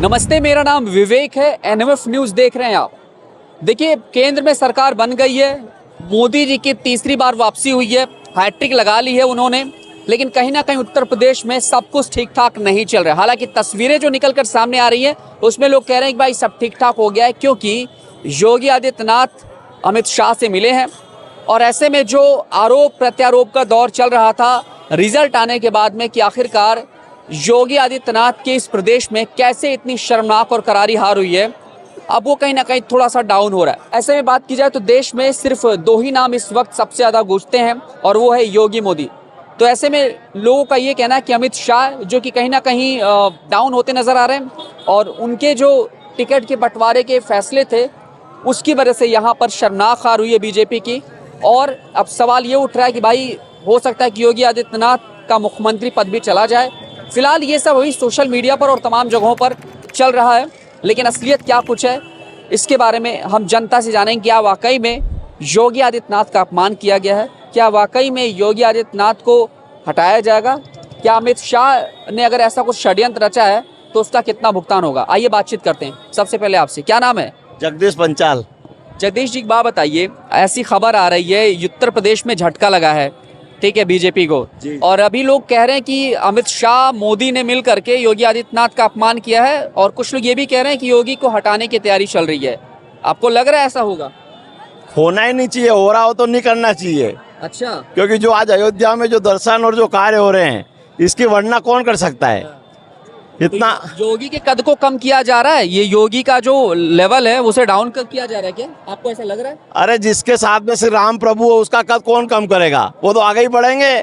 नमस्ते, मेरा नाम विवेक है। एनएमएफ न्यूज़ देख रहे हैं आप। देखिए, केंद्र में सरकार बन गई है, मोदी जी की तीसरी बार वापसी हुई है, हैट्रिक लगा ली है उन्होंने। लेकिन कहीं ना कहीं उत्तर प्रदेश में सब कुछ ठीक ठाक नहीं चल रहा है। हालांकि तस्वीरें जो निकल कर सामने आ रही हैं उसमें लोग कह रहे हैं कि भाई सब ठीक ठाक हो गया है, क्योंकि योगी आदित्यनाथ अमित शाह से मिले हैं। और ऐसे में जो आरोप प्रत्यारोप का दौर चल रहा था, रिजल्ट आने के बाद में कि आखिरकार योगी आदित्यनाथ के इस प्रदेश में कैसे इतनी शर्मनाक और करारी हार हुई है, अब वो कहीं ना कहीं थोड़ा सा डाउन हो रहा है। ऐसे में बात की जाए तो देश में सिर्फ दो ही नाम इस वक्त सबसे ज़्यादा गूंजते हैं और वो है योगी मोदी। तो ऐसे में लोगों का ये कहना है कि अमित शाह जो कि कहीं ना कहीं डाउन होते नजर आ रहे हैं, और उनके जो टिकट के बंटवारे के फैसले थे उसकी वजह से यहाँ पर शर्मनाक हार हुई है बीजेपी की। और अब सवाल ये उठ रहा है कि भाई हो सकता है कि योगी आदित्यनाथ का मुख्यमंत्री पद भी चला जाए। फिलहाल ये सब अभी सोशल मीडिया पर और तमाम जगहों पर चल रहा है, लेकिन असलियत क्या कुछ है इसके बारे में हम जनता से जानेंगे। क्या वाकई में योगी आदित्यनाथ का अपमान किया गया है? क्या वाकई में योगी आदित्यनाथ को हटाया जाएगा? क्या अमित शाह ने अगर ऐसा कुछ षड्यंत्र रचा है तो उसका कितना भुगतान होगा? आइए बातचीत करते हैं। सबसे पहले आपसे क्या नाम है? जगदीश पंचाल। जगदीश जी, एक बात बताइए, ऐसी खबर आ रही है उत्तर प्रदेश में झटका लगा है, ठीक है, बीजेपी को, और अभी लोग कह रहे हैं कि अमित शाह मोदी ने मिल करके योगी आदित्यनाथ का अपमान किया है, और कुछ लोग ये भी कह रहे हैं कि योगी को हटाने की तैयारी चल रही है। आपको लग रहा है ऐसा होगा? होना ही नहीं चाहिए, हो रहा हो तो नहीं करना चाहिए। अच्छा, क्योंकि जो आज अयोध्या में जो दर्शन और जो कार्य हो रहे हैं इसकी वर्णना कौन कर सकता है? इतना तो योगी के कद को कम किया जा रहा है, ये योगी का जो लेवल है उसे डाउन किया जा रहा है क्या? आपको ऐसा लग रहा है? अरे जिसके साथ में श्री राम प्रभु है उसका कद कौन कम करेगा? वो तो आगे ही बढ़ेंगे।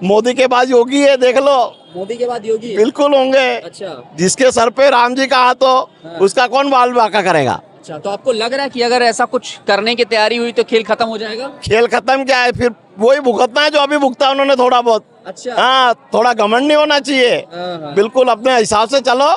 मोदी के बाद योगी है, देख लो। मोदी के बाद योगी बिल्कुल होंगे। अच्छा, जिसके सर पे राम जी का हाथ हो उसका कौन बाल बांका करेगा? अच्छा, तो आपको लग रहा है कि अगर ऐसा कुछ करने की तैयारी हुई तो खेल खत्म हो जाएगा? खेल खत्म क्या है, फिर वही भुगतना है जो अभी भुगता उन्होंने थोड़ा बहुत। अच्छा, हाँ, थोड़ा घमंड नहीं होना चाहिए। बिल्कुल अपने हिसाब से चलो।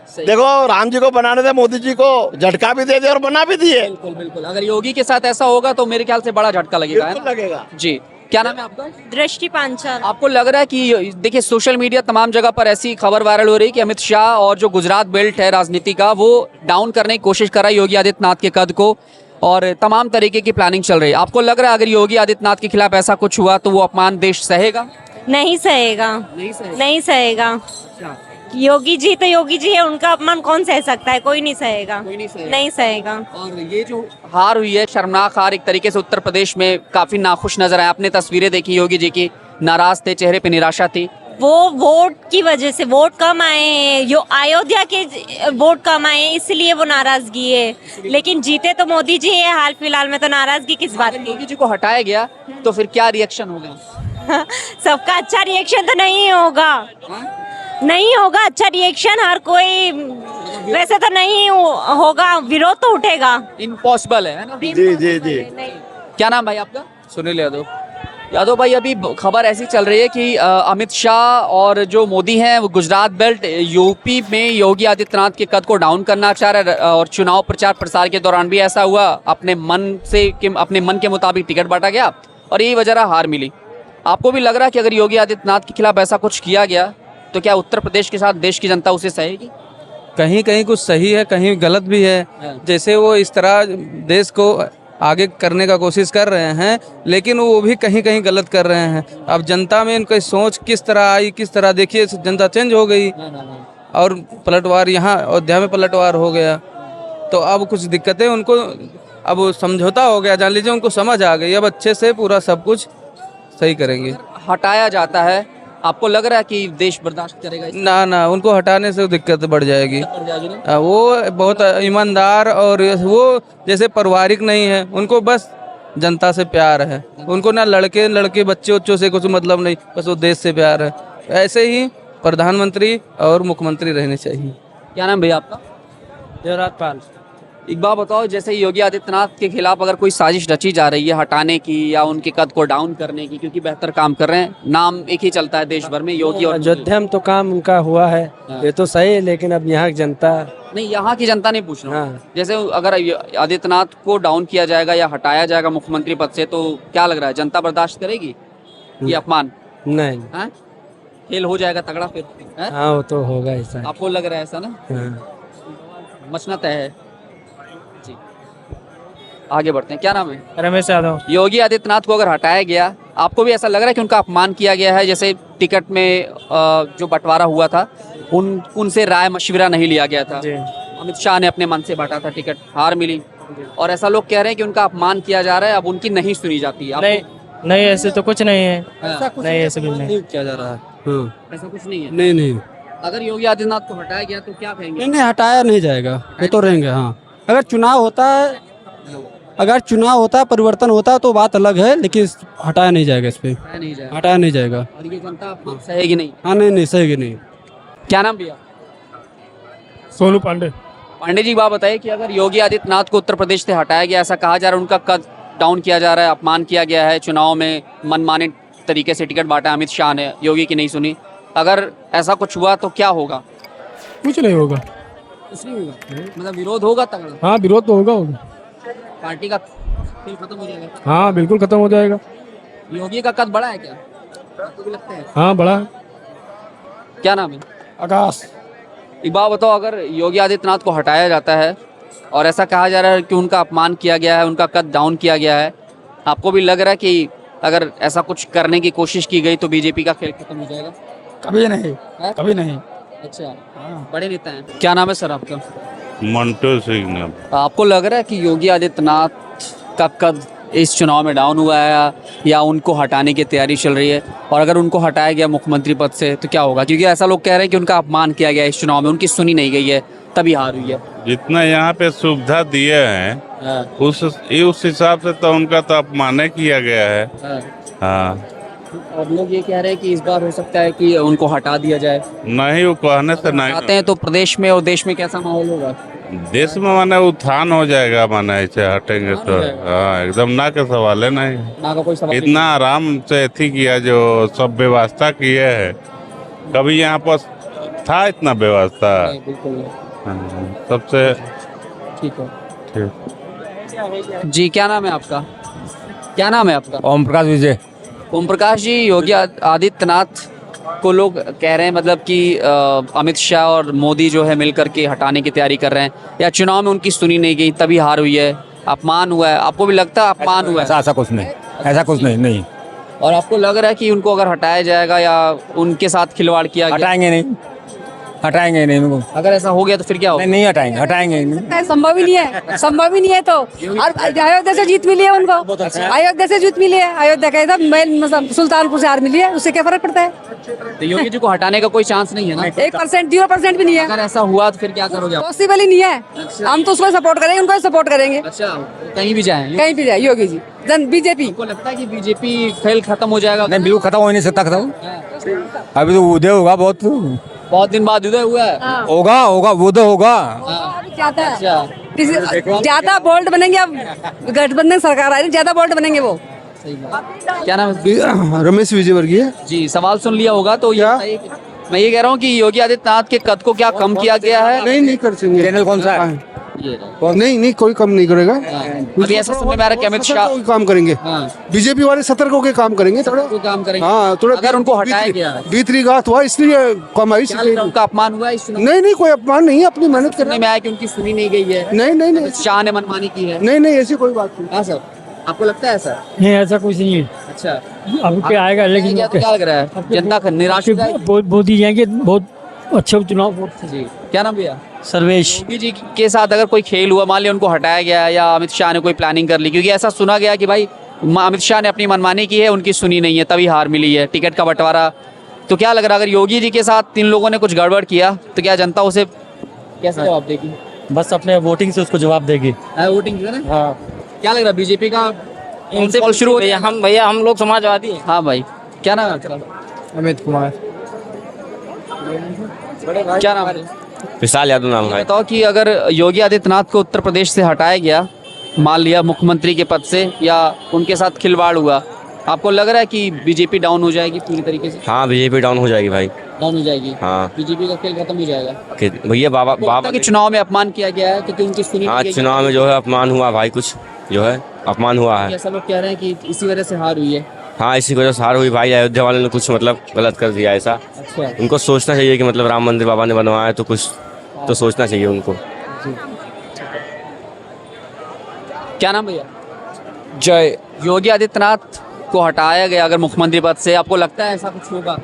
सही। देखो, राम जी को बनाने थे, मोदी जी को झटका भी दे दिया और बना भी दिए। बिल्कुल बिल्कुल, अगर योगी के साथ ऐसा होगा तो मेरे ख्याल से बड़ा झटका लगेगा, है बिल्कुल ना? लगेगा जी, क्या नाम है आपका? दृष्टि पांचाल। आपको लग रहा है कि देखिए सोशल मीडिया तमाम जगह पर ऐसी खबर वायरल हो रही है कि अमित शाह और जो गुजरात बेल्ट है राजनीति का, वो डाउन करने की कोशिश कर रहा है योगी आदित्यनाथ के कद को, और तमाम तरीके की प्लानिंग चल रही है। आपको लग रहा है अगर योगी आदित्यनाथ के खिलाफ ऐसा कुछ हुआ तो वो अपमान देश सहेगा? नहीं सहेगा, नहीं सहेगा। नहीं सहेगा। अच्छा, योगी जी तो योगी जी है, उनका अपमान कौन सह सकता है? कोई नहीं सहेगा, कोई नहीं सहेगा। नहीं सहेगा। और ये जो हार हुई है, शर्मनाक हार, एक तरीके से उत्तर प्रदेश में काफी नाखुश नजर आए। आपने तस्वीरें देखी योगी जी की, नाराज थे, चेहरे पे निराशा थी। वो वोट की वजह से वोट कम आए हैं, यो अयोध्या के वोट कम आए हैं, इसलिए वो नाराजगी है। लेकिन जीते तो मोदी जी है, हाल फिलहाल में तो नाराजगी किस बात की? योगी जी को हटाया गया तो फिर क्या रिएक्शन होगा? सबका अच्छा रिएक्शन तो नहीं होगा, नहीं होगा अच्छा रिएक्शन। हर कोई वैसे तो नहीं होगा, विरोध तो उठेगा। इम्पॉसिबल है ना? जी जी जी। क्या नाम भाई आपका? सुनील यादव। यादव भाई, अभी खबर ऐसी चल रही है कि अमित शाह और जो मोदी हैं वो गुजरात बेल्ट यूपी में योगी आदित्यनाथ के कद को डाउन करना चाह रहे हैं, और चुनाव प्रचार प्रसार के दौरान भी ऐसा हुआ, अपने मन के मुताबिक टिकट बांटा गया और यही वजह हार मिली। आपको भी लग रहा है कि अगर योगी आदित्यनाथ के खिलाफ ऐसा कुछ किया गया तो क्या उत्तर प्रदेश के साथ देश की जनता उसे सहेगी? कहीं कहीं कुछ सही है, कहीं गलत भी है। जैसे वो इस तरह देश को आगे करने का कोशिश कर रहे हैं, लेकिन वो भी कहीं कहीं गलत कर रहे हैं। अब जनता में इनकी सोच किस तरह आई, किस तरह देखिए जनता चेंज हो गई, और पलटवार यहाँ अयोध्या में पलटवार हो गया। तो अब कुछ दिक्कतें उनको, अब समझौता हो गया, जान लीजिए उनको समझ आ गई, अब अच्छे से पूरा सब कुछ सही करेंगे। हटाया जाता है, आपको लग रहा है कि देश बर्दाश्त करेगा? ना, उनको हटाने से दिक्कत बढ़ जाएगी। ना? वो बहुत ईमानदार और वो जैसे पारिवारिक नहीं है, उनको बस जनता से प्यार है। उनको ना लड़के बच्चों से कुछ मतलब नहीं, बस वो देश से प्यार है। ऐसे ही प्रधानमंत्री और मुख्यमंत्री रहने चाहिए। क्या नाम भैया आपका? देवराज पाल। एक बात बताओ, जैसे योगी आदित्यनाथ के खिलाफ अगर कोई साजिश रची जा रही है हटाने की या उनके कद को डाउन करने की, क्योंकि बेहतर काम कर रहे हैं, नाम एक ही चलता है देश भर में, योगी और अयोध्या में तो काम उनका हुआ है, ये तो सही है, लेकिन अब यहाँ की जनता नहीं, यहाँ की जनता नहीं पूछ रहा हूँ। हाँ। जैसे अगर आदित्यनाथ को डाउन किया जाएगा या हटाया जाएगा मुख्यमंत्री पद से, तो क्या लग रहा है जनता बर्दाश्त करेगी ये अपमान? नहीं, हाँ? खेल हो जाएगा तगड़ा फिर है? हाँ वो तो होगा ऐसा। आपको लग रहा है ऐसा ना? हाँ। मचना तय है जी। आगे बढ़ते हैं, क्या नाम है? रमेश यादव। योगी आदित्यनाथ को अगर हटाया गया, आपको भी ऐसा लग रहा है कि उनका अपमान किया गया है? जैसे टिकट में जो बंटवारा हुआ था उनसे राय मशविरा नहीं लिया गया था। जी। अमित शाह ने अपने मन से बांटा था टिकट, हार मिली, और ऐसा लोग कह रहे हैं कि उनका अपमान किया जा रहा है, अब उनकी नहीं सुनी जाती है। नहीं नहीं ऐसे तो कुछ नहीं है। ऐसा नहीं ऐसे कुछ नहीं। किया जा रहा है, ऐसा कुछ नहीं है। नहीं नहीं अगर योगी आदित्यनाथ को हटाया गया तो क्या कहेंगे? नहीं नहीं हटाया नहीं जाएगा, वो तो रहेंगे। हाँ अगर चुनाव होता है, परिवर्तन होता है तो बात अलग है, लेकिन हटाया नहीं जाएगा, इस पे हटाया नहीं जाएगा हटाया नहीं जाएगा। और ये जनता अपमान सहेगी नहीं। हाँ नहीं नहीं सही नहीं। क्या नाम भैया? सोनू पांडे। पांडे जी, बात बताइए कि अगर योगी आदित्यनाथ को उत्तर प्रदेश से हटाया गया, ऐसा कहा जा रहा है उनका कद डाउन किया जा रहा है, अपमान किया गया है, चुनाव में मनमाने तरीके से टिकट बांटा अमित शाह ने, योगी की नहीं सुनी, अगर ऐसा कुछ हुआ तो क्या होगा? कुछ नहीं होगा। कुछ नहीं होगा, मतलब विरोध होगा तगड़ा? हाँ विरोध तो होगा। पार्टी का खेल खत्म हो जाएगा? हाँ बिल्कुल खत्म हो जाएगा। योगी का कद बड़ा है क्या, आपको भी लगता है? हाँ बड़ा। क्या नाम है? आकाश। एक बात बताओ, अगर योगी आदित्यनाथ को हटाया जाता है और ऐसा कहा जा रहा है कि उनका अपमान किया गया है, उनका कद डाउन किया गया है, आपको भी लग रहा है कि अगर ऐसा कुछ करने की कोशिश की गई तो बीजेपी का खेल खत्म हो जाएगा? कभी नहीं, है? कभी नहीं। अच्छा, बड़े नेता हैं। क्या नाम है सर आपका? मंटू सिंह नाम। आपको लग रहा है कि योगी आदित्यनाथ का कद इस चुनाव में डाउन हुआ है या उनको हटाने की तैयारी चल रही है? और अगर उनको हटाया गया मुख्यमंत्री पद से तो क्या होगा? क्योंकि ऐसा लोग कह रहे हैं कि उनका अपमान किया गया इस चुनाव में, उनकी सुनी नहीं गई है, तभी हार हुई है। जितना यहाँ पे सुविधा दिए हैं उस हिसाब से तो उनका तो अपमान ही किया गया है। हाँ और लोग ये कह रहे हैं कि इस बार हो सकता है कि उनको हटा दिया जाए। नहीं, वो कहने से आते नहीं। हैं तो प्रदेश में और देश में कैसा माहौल होगा? देश में माने उत्थान हो जाएगा, माने ऐसे हटेंगे तो। हाँ एकदम ना के सवाल है नहीं। ना का कोई सवाल इतना आराम से अथी किया, जो सब व्यवस्था किए है, कभी यहाँ पर था इतना व्यवस्था? नहीं, बिल्कुल नहीं। हाँ, सबसे ठीक है। ठीक। जी, क्या नाम है आपका? क्या नाम है आपका? ओम प्रकाश विजय। ओम प्रकाश जी, योगी आदित्यनाथ को लोग कह रहे हैं मतलब कि अमित शाह और मोदी जो है मिलकर के हटाने की तैयारी कर रहे हैं, या चुनाव में उनकी सुनी नहीं गई तभी हार हुई है, अपमान हुआ है। आपको भी लगता है अपमान हुआ है? ऐसा कुछ नहीं, ऐसा कुछ नहीं। और आपको लग रहा है कि उनको अगर हटाया जाएगा या उनके साथ खिलवाड़ किया गया? हटाएंगे नहीं उनको। अगर ऐसा हो गया तो फिर क्या होगा? नहीं हटाएंगे नहीं। संभव ही नहीं है, संभव ही नहीं है। तो और अयोध्या से जीत मिली है उनको, अयोध्या से जीत मिली है, अयोध्या का एकदम मेन मतलब सुल्तानपुर से हार मिली है, उससे क्या फर्क पड़ता है? तो योगी जी को हटाने का कोई चांस नहीं है ना? 1%, 0% भी नहीं है, अगर ऐसा हुआ तो फिर क्या करोगे आप? पॉसिबल ही नहीं है। हम तो उसको सपोर्ट करेंगे, उनको सपोर्ट करेंगे, अच्छा, कहीं भी जाए, कहीं भी जाए योगी जी। बीजेपी आपको लगता है कि बीजेपी खेल खत्म हो जाएगा? नहीं बिल्कुल खत्म हो नहीं सकता। अभी तो उदय होगा, बहुत दिन बाद उदय हुआ है। होगा उदय होगा। ज्यादा ज्यादा बोल्ड बनेंगे अब, गठबंधन सरकार आ रही, ज्यादा बोल्ड बनेंगे वो। क्या नाम है? रमेश विजयवर्गीय। जी, सवाल सुन लिया होगा तो मैं ये कह रहा हूँ कि योगी आदित्यनाथ के कद को क्या कम किया गया है? नहीं कर सकते। चैनल कौन सा है? नहीं कोई कम नहीं करेगा। अभी ऐसा सुनने में आ रहा है कि अमित शाह कोई काम करेंगे, बीजेपी वाले सतर्क होकर काम करेंगे थोड़ा। को काम करेंगे। हाँ थोड़ा। अगर उनको हटाया गया, बीतरी गात हुआ इसलिए कम आई। उनका अपमान हुआ इस चुनाव? नहीं कोई अपमान नहीं है, अपनी मेहनत सुनने करने में आया कि उनकी सुनी नहीं गई है, नहीं शाह ने मनमानी की है। नहीं ऐसी कोई बात नहीं। हाँ सर, आपको लगता है ऐसा? नहीं ऐसा कुछ नहीं है। अच्छा, अब क्या आएगा, लेकिन क्या लग रहा है? जनता निराश हो जाएगी? मोदी जाएंगे, बहुत अच्छे चुनाव। जी, क्या नाम भैया? सर्वेश। योगी जी के साथ अगर कोई खेल हुआ, मान लिया उनको हटाया गया या अमित शाह ने कोई प्लानिंग कर ली, क्योंकि ऐसा सुना गया कि भाई अमित शाह ने अपनी मनमानी की है, उनकी सुनी नहीं है, तभी हार मिली है, टिकट का बंटवारा, तो क्या लग रहा है अगर योगी जी के साथ 3 लोगों ने कुछ गड़बड़ किया तो क्या जनता उसे कैसे जवाब देगी? बस अपने वोटिंग से उसको जवाब देगी। वोटिंग से ना? हाँ। क्या लग रहा है बीजेपी का कौन शुरू हो गया? हम लोग समाजवादी हैं। हाँ भाई, क्या नाम है? अमित कुमार। क्या नाम है? विशाल यादव नाम है। बताओ कि अगर योगी आदित्यनाथ को उत्तर प्रदेश से हटाया गया, मान लिया मुख्यमंत्री के पद से, या उनके साथ खिलवाड़ हुआ, आपको लग रहा है कि बीजेपी डाउन हो जाएगी पूरी तरीके से? हाँ बीजेपी डाउन हो जाएगी भाई, डाउन हो जाएगी। हाँ बीजेपी का खेल खत्म हो जाएगा। भैया बाबा के चुनाव में अपमान किया गया है क्योंकि उनकी सुनी हाँ नहीं गई। चुनाव में जो है अपमान हुआ भाई, कुछ जो है अपमान हुआ है। ऐसा लोग कह रहे हैं कि इसी वजह से हार हुई है। हाँ, इसी वजह से हार हुई भाई। अयोध्या वाले ने कुछ मतलब गलत कर दिया ऐसा। अच्छा, उनको सोचना चाहिए कि मतलब राम मंदिर बाबा ने बनवाया तो कुछ तो सोचना चाहिए उनको। क्या नाम भैया? जय। योगी आदित्यनाथ को हटाया गया अगर मुख्यमंत्री पद से, आपको लगता है ऐसा कुछ होगा,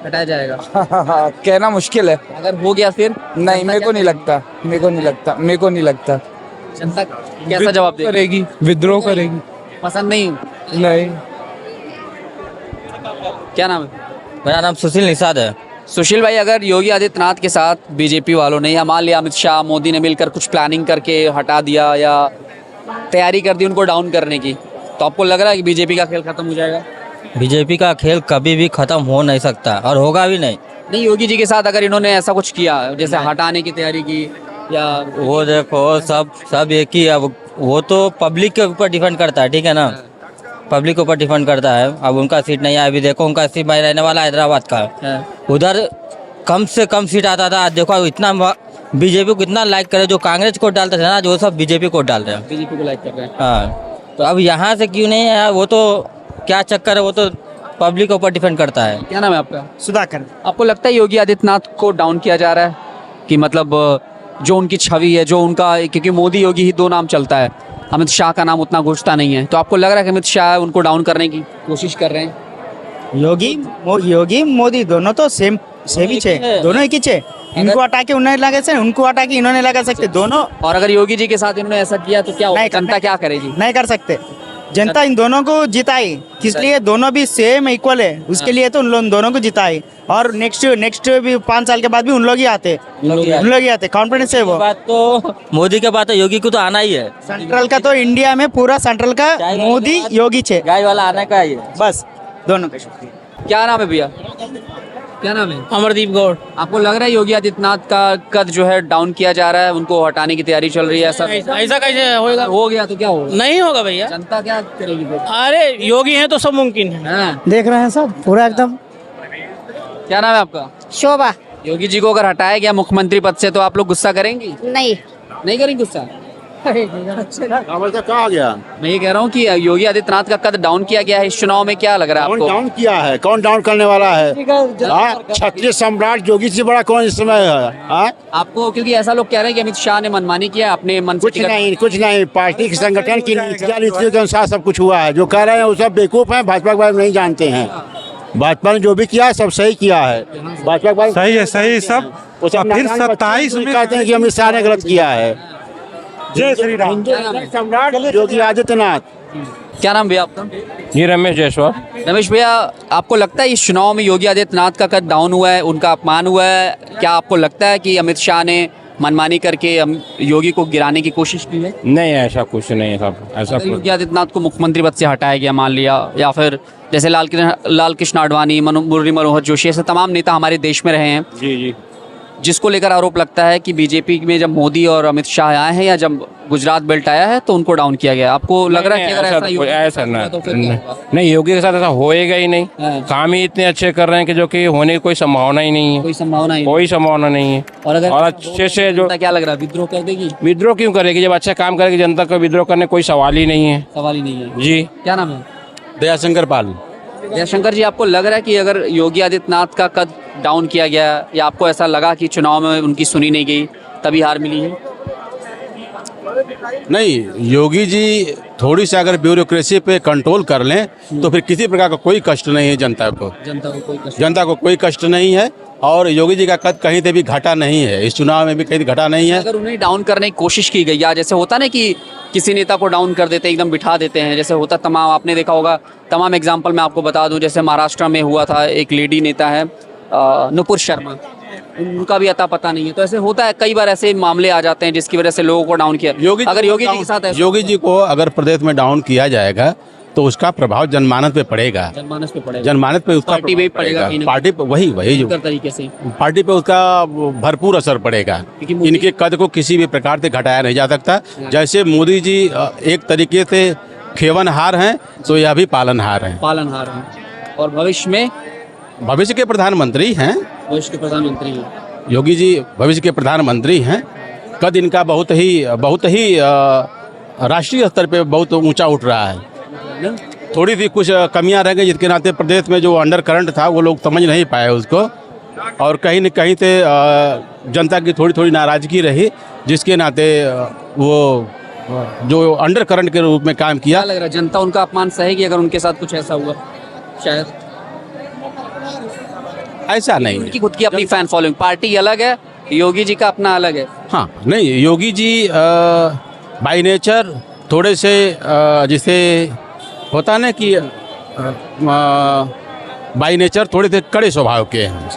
हटाया जाएगा? कहना मुश्किल है। अगर हो गया फिर नहीं, मेरे को नहीं लगता, मेरे को नहीं लगता। जनता कैसा जवाब देगी? करेगी, विद्रोह करेगी। पसंद नहीं? नहीं। क्या नाम है? मेरा नाम सुशील निषाद है। सुशील भाई, अगर योगी आदित्यनाथ के साथ बीजेपी वालों ने या मान लिया अमित शाह मोदी ने मिलकर कुछ प्लानिंग करके हटा दिया या तैयारी कर दी उनको डाउन करने की, तो आपको लग रहा है कि बीजेपी का खेल खत्म हो जाएगा? बीजेपी का खेल कभी भी खत्म हो नहीं सकता और होगा भी नहीं। नहीं, योगी जी के साथ अगर इन्होंने ऐसा कुछ किया जैसे हटाने की तैयारी की या वो देखो सब एक ही है। वो तो पब्लिक के ऊपर डिपेंड करता है, ठीक है ना, पब्लिक के ऊपर डिपेंड करता है। अब उनका सीट नहीं है, अभी देखो उनका सीट भाई रहने वाला हैदराबाद का है। उधर कम से कम सीट आता था, आज देखो इतना बीजेपी को इतना लाइक करे, जो कांग्रेस को डालते थे ना, जो सब बीजेपी को डाल रहे हैं। बीजेपी को लाइक कर रहे हैं। हाँ, तो अब यहाँ से क्यों नहीं है, वो तो क्या चक्कर है, वो तो पब्लिक के ऊपर डिपेंड करता है। क्या नाम है आपका? सुधाकर। आपको लगता है योगी आदित्यनाथ को डाउन किया जा रहा है कि मतलब जो उनकी छवि है, जो उनका, क्योंकि मोदी योगी ही दो नाम चलता है, अमित शाह का नाम उतना घुसता नहीं है, तो आपको लग रहा है कि अमित शाह उनको डाउन करने की कोशिश कर रहे हैं? योगी मोदी दोनों तो सेम ही छे, दोनों एक ही छे। इनको हटा के उन्होंने लगा सकते, उनको हटा के इन्होंने लगा सकते, दोनों। और अगर योगी जी के साथ इन्होंने ऐसा किया तो क्या होगा? जनता क्या करेगी? नहीं कर सकते। जनता इन दोनों को जिताई, किस लिए? दोनों भी सेम इक्वल है, उसके लिए तो उन लोग दोनों को जिताई। और नेक्स्ट भी 5 साल के बाद भी उन लोग ही आते, कॉन्फिडेंस है वो। बात तो मोदी के बाद तो योगी को तो आना ही है। सेंट्रल का तो इंडिया में पूरा सेंट्रल का मोदी योगी छे, गाय वाला आने का ही है बस दोनों का। शुक्रिया। क्या नाम है भैया? क्या नाम है? अमरदीप गौड़। आपको लग रहा है योगी आदित्यनाथ का कद जो है डाउन किया जा रहा है, उनको हटाने की तैयारी चल रही है, ऐसा ऐसा कैसे होगा? हो गया तो क्या होगा? नहीं होगा भैया। जनता क्या करेगी फिर? अरे योगी है तो सब मुमकिन है। हाँ। देख रहे हैं सब पूरा एकदम। क्या नाम है आपका? शोभा। योगी जी को अगर हटाया गया मुख्यमंत्री पद से तो आप लोग गुस्सा करेंगी? नहीं। नहीं करेंगे गुस्सा? कहा गया? मैं ये कह रहा हूँ कि योगी आदित्यनाथ का कद डाउन किया गया है इस चुनाव में, क्या लग रहा है कौन आपको? डाउन किया है? कौन डाउन करने वाला है? क्षत्रिय सम्राट योगी से बड़ा कौन इस समय है? आपको, क्योंकि ऐसा लोग कह रहे हैं कि अमित शाह ने मनमानी किया अपने मन से। कुछ नहीं, पार्टी के संगठन की नीतियों के अनुसार सब कुछ हुआ है। जो कह रहे हैं वो सब बेवकूफ हैं, भाजपा के बारे में नहीं जानते हैं। भाजपा ने जो भी किया है सब सही किया है। भाजपा के बारे में सही है, सही सब। फिर 27 में कहते हैं कि अमित शाह ने गलत किया है। जय श्री राम। सम्राट योगी आदित्यनाथ। क्या नाम भैया आपका? जी रमेश जायसवाल। रमेश भैया, आपको लगता है इस चुनाव में योगी आदित्यनाथ का कद डाउन हुआ है, उनका अपमान हुआ है? क्या आपको लगता है कि अमित शाह ने मनमानी करके योगी को गिराने की कोशिश की है? नहीं, ऐसा कुछ नहीं है साहब, ऐसा अगर योगी आदित्यनाथ को मुख्यमंत्री पद से हटाया गया मान लिया, या फिर जैसे लाल कृष्ण आडवाणी, मुरली मनोहर जोशी, ऐसे तमाम नेता हमारे देश में रहे हैं, जी जिसको लेकर आरोप लगता है कि बीजेपी में जब मोदी और अमित शाह आए हैं या जब गुजरात बेल्ट आया है तो उनको डाउन किया गया। आपको लग रहा है कि अगर ऐसा तो फिर क्या होगा? नहीं, योगी के साथ ऐसा होएगा ही नहीं। हाँ। काम ही इतने अच्छे कर रहे हैं कि जो कि होने की कोई संभावना ही नहीं है। कोई संभावना ही कोई संभावना नहीं है। और अगर और अच्छे से जो जनता क्या लग रहा है, विद्रोह कर देगी? विद्रोह क्यों करेगी? जब अच्छा काम करेगी जनता को विद्रोह करने कोई सवाल ही नहीं है। सवाल ही नहीं है। जी। क्या नाम है? दयाशंकर पाल। जयशंकर जी, आपको लग रहा है कि अगर योगी आदित्यनाथ का कद डाउन किया गया या आपको ऐसा लगा कि चुनाव में उनकी सुनी नहीं गई तभी हार मिली है? नहीं, योगी जी थोड़ी सी अगर ब्यूरोक्रेसी पे कंट्रोल कर लें तो फिर किसी प्रकार का कोई कष्ट नहीं है जनता को। जनता को कोई कष्ट नहीं है। और योगी जी का कद कहीं से भी घटा नहीं है, इस चुनाव में भी कहीं घटा नहीं है। अगर उन्हें डाउन करने की कोशिश की गई या जैसे होता ना कि किसी नेता को डाउन कर देते हैं, एकदम बिठा देते हैं, जैसे होता तमाम, आपने देखा होगा तमाम एग्जाम्पल मैं आपको बता दूं, जैसे महाराष्ट्र में हुआ था, एक लेडी नेता है नुपुर शर्मा, उनका भी अता पता नहीं है। तो ऐसे होता है, कई बार ऐसे मामले आ जाते हैं जिसकी वजह से लोगों को डाउन किया। अगर योगी जी के साथ योगी जी को अगर प्रदेश में डाउन किया जाएगा तो उसका प्रभाव जनमानस पे पड़ेगा। जनमानस पे उसका पार्टी पे पड़ेगा, पार्टी पे वही जो तरीके से पार्टी पे उसका भरपूर असर पड़ेगा। इनके कद को किसी भी प्रकार से घटाया नहीं जा सकता। जैसे मोदी जी एक तरीके से खेवनहार हैं तो यह भी पालनहार हैं। और भविष्य के प्रधानमंत्री हैं। योगी जी भविष्य के प्रधानमंत्री हैं। कद इनका बहुत ही राष्ट्रीय स्तर पे बहुत ऊंचा उठ रहा है। थोड़ी सी कुछ कमियां रह गई, जिसके नाते प्रदेश में जो अंडर करंट था वो लोग समझ नहीं पाए उसको, और कहीं न कहीं से जनता की थोड़ी थोड़ी नाराज़गी रही, जिसके नाते वो जो अंडर करंट के रूप में काम किया। क्या लग रहा है जनता उनका अपमान सहेगी अगर उनके साथ कुछ ऐसा हुआ? शायद ऐसा नहीं है। उनकी खुद की अपनी फैन फॉलोइंग, पार्टी अलग है, योगी जी का अपना अलग है। हाँ, नहीं, योगी जी बाय नेचर थोड़े से जिसे होता ना कि बाय नेचर थोड़े से कड़े स्वभाव के हैं,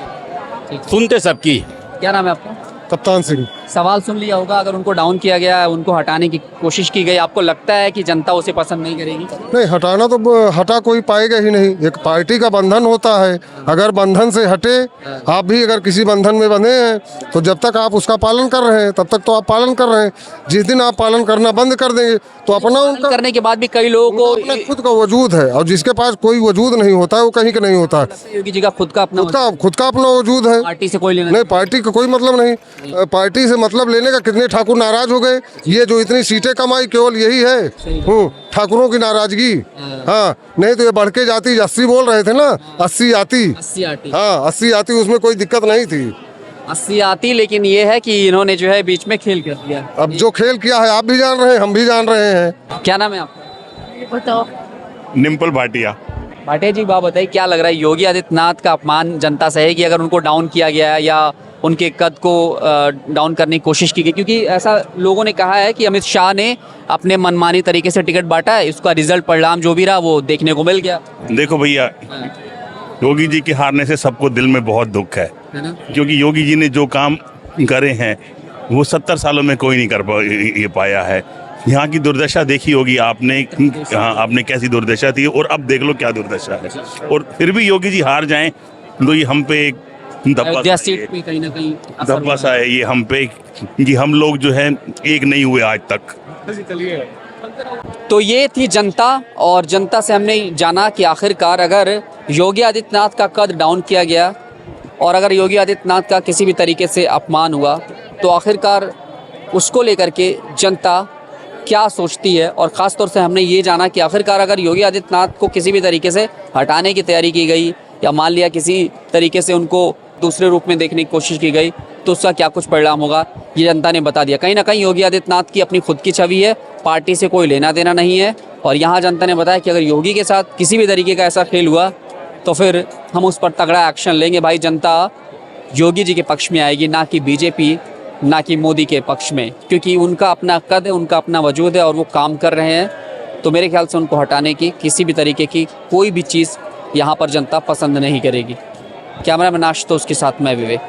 सुनते सबकी। क्या नाम है आपका? कप्तान सिंह। सवाल सुन लिया होगा, अगर उनको डाउन किया गया, उनको हटाने की कोशिश की गई, आपको लगता है कि जनता उसे पसंद नहीं करेगी? नहीं, हटाना तो हटा कोई पाएगा ही नहीं। एक पार्टी का बंधन होता है, अगर बंधन से हटे, आप भी अगर किसी बंधन में बंधे हैं तो जब तक आप उसका पालन कर रहे हैं तब तक तो आप पालन कर रहे हैं। जिस दिन आप पालन करना बंद कर देंगे तो अपना उनका करने के बाद भी कई लोगों को अपना खुद का वजूद है, और जिसके पास कोई वजूद नहीं होता है वो कहीं का नहीं होता है। योगी जी का खुद का अपना खुद का अपना वजूद है, पार्टी से कोई लेना नहीं, पार्टी का कोई मतलब नहीं। पार्टी से मतलब लेने का कितने ठाकुर नाराज हो गए, ये जो इतनी सीटें कमाई केवल यही है ठाकुरों की नाराजगी। हाँ, नहीं तो ये बढ़ के जाती, 80 बोल रहे थे ना, 80 आती। 80 आती। हाँ, 80 आती, उसमें कोई दिक्कत नहीं थी। 80 आती, लेकिन ये है कि इन्होंने जो है बीच में खेल कर दिया। अब जो खेल किया है आप भी जान रहे हैं, हम भी जान रहे हैं। क्या नाम है आपका? बताओ। निम्पल भाटिया। भाटिया जी, बात बताइए, क्या लग रहा है योगी आदित्यनाथ का अपमान जनता सहेगी अगर उनको डाउन किया गया है या उनके कद को डाउन करने की कोशिश की गई? क्योंकि ऐसा लोगों ने कहा है कि अमित शाह ने अपने मनमानी तरीके से टिकट बांटा है, इसका रिजल्ट परिणाम जो भी रहा वो देखने को मिल गया। देखो भैया, योगी जी के हारने से सबको दिल में बहुत दुख है, क्योंकि योगी जी ने जो काम करे हैं वो 70 सालों में कोई नहीं कर पाया है। यहाँ की दुर्दशा देखी होगी आपने, हाँ, आपने कैसी दुर्दशा थी और अब देख लो क्या दुर्दशा है। और फिर भी योगी जी हार जाएं तो ये हम पे एक अयोध्या सीट पे कहीं ना कहीं धब्बा सा है ये हम पे, कि हम लोग जो है एक नहीं हुए आज तक। तो ये थी जनता, और जनता से हमने जाना कि आखिरकार अगर योगी आदित्यनाथ का कद डाउन किया गया और अगर योगी आदित्यनाथ का किसी भी तरीके से अपमान हुआ तो आखिरकार उसको लेकर के जनता क्या सोचती है। और ख़ास तौर से हमने ये जाना कि आखिरकार अगर योगी आदित्यनाथ को किसी भी तरीके से हटाने की तैयारी की गई या मान लिया किसी तरीके से उनको दूसरे रूप में देखने की कोशिश की गई तो उसका क्या कुछ परिणाम होगा, ये जनता ने बता दिया। कहीं ना कहीं योगी आदित्यनाथ की अपनी खुद की छवि है, पार्टी से कोई लेना देना नहीं है। और यहाँ जनता ने बताया कि अगर योगी के साथ किसी भी तरीके का ऐसा खेल हुआ तो फिर हम उस पर तगड़ा एक्शन लेंगे। भाई, जनता योगी जी के पक्ष में आएगी, ना कि बीजेपी, ना कि मोदी के पक्ष में, क्योंकि उनका अपना कद है, उनका अपना वजूद है और वो काम कर रहे हैं। तो मेरे ख्याल से उनको हटाने की किसी भी तरीके की कोई भी चीज़ यहाँ पर जनता पसंद नहीं करेगी। कैमरामैन आशुतोष के साथ मैं विवेक।